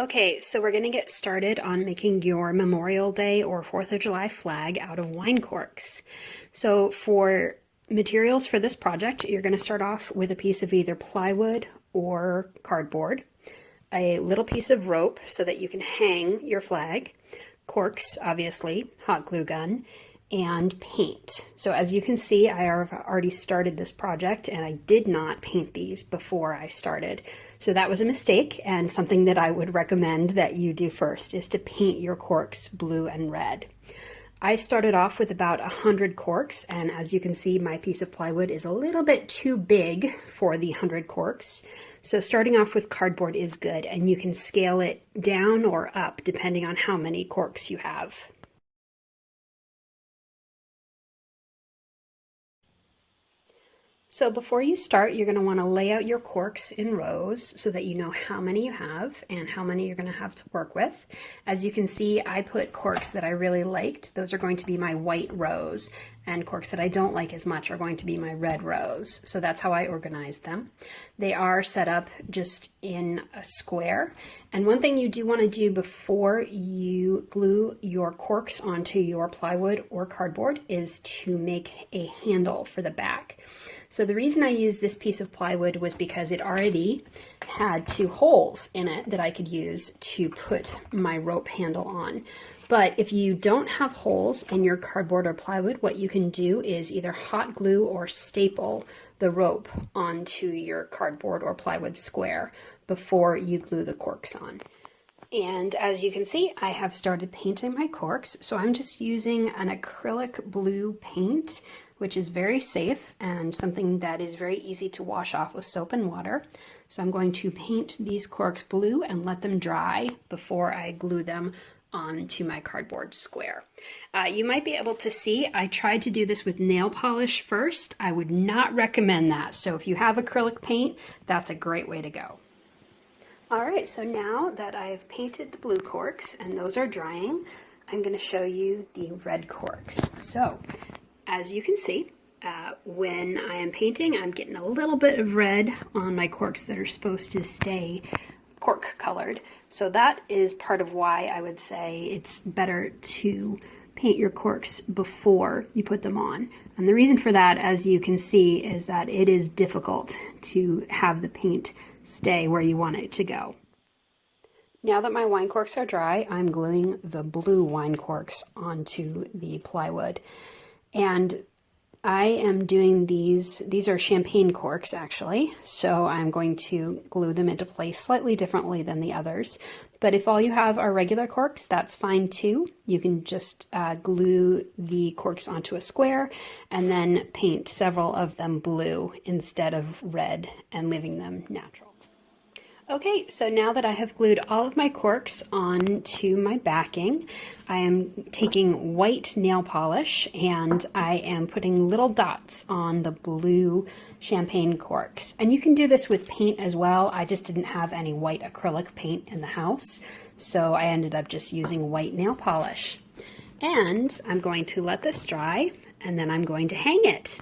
Okay, so we're going to get started on making your Memorial Day or 4th of July flag out of wine corks. So for materials for this project, you're going to start off with a piece of either plywood or cardboard, a little piece of rope so that you can hang your flag, corks, obviously, hot glue gun, and paint. So as you can see, I have already started this project and I did not paint these before I started. So that was a mistake, and something that I would recommend that you do first is to paint your corks blue and red. I started off with about 100 corks, and as you can see, my piece of plywood is a little bit too big for the 100 corks. So starting off with cardboard is good, and you can scale it down or up depending on how many corks you have. So before you start, you're going to want to lay out your corks in rows so that you know how many you have and how many you're going to have to work with. As you can see, I put corks that I really liked. Those are going to be my white rows, and corks that I don't like as much are going to be my red rows. So that's how I organized them. They are set up just in a square. And one thing you do want to do before you glue your corks onto your plywood or cardboard is to make a handle for the back. So the reason I used this piece of plywood was because it already had 2 holes in it that I could use to put my rope handle on. But if you don't have holes in your cardboard or plywood, what you can do is either hot glue or staple the rope onto your cardboard or plywood square before you glue the corks on. And as you can see, I have started painting my corks. So I'm just using an acrylic blue paint, which is very safe and something that is very easy to wash off with soap and water. So I'm going to paint these corks blue and let them dry before I glue them onto my cardboard square. You might be able to see I tried to do this with nail polish first. I would not recommend that. So if you have acrylic paint, that's a great way to go. Alright, so now that I've painted the blue corks and those are drying, I'm going to show you the red corks. So, as you can see, when I am painting, I'm getting a little bit of red on my corks that are supposed to stay cork colored. So that is part of why I would say it's better to paint your corks before you put them on. And the reason for that, as you can see, is that it is difficult to have the paint stay where you want it to go. Now that my wine corks are dry, I'm gluing the blue wine corks onto the plywood. And I am doing these are champagne corks actually, so I'm going to glue them into place slightly differently than the others. But if all you have are regular corks, that's fine too. You can just glue the corks onto a square and then paint several of them blue instead of red and leaving them natural. Okay, so now that I have glued all of my corks onto my backing, I am taking white nail polish and I am putting little dots on the blue champagne corks. And you can do this with paint as well. I just didn't have any white acrylic paint in the house, so I ended up just using white nail polish. And I'm going to let this dry and then I'm going to hang it.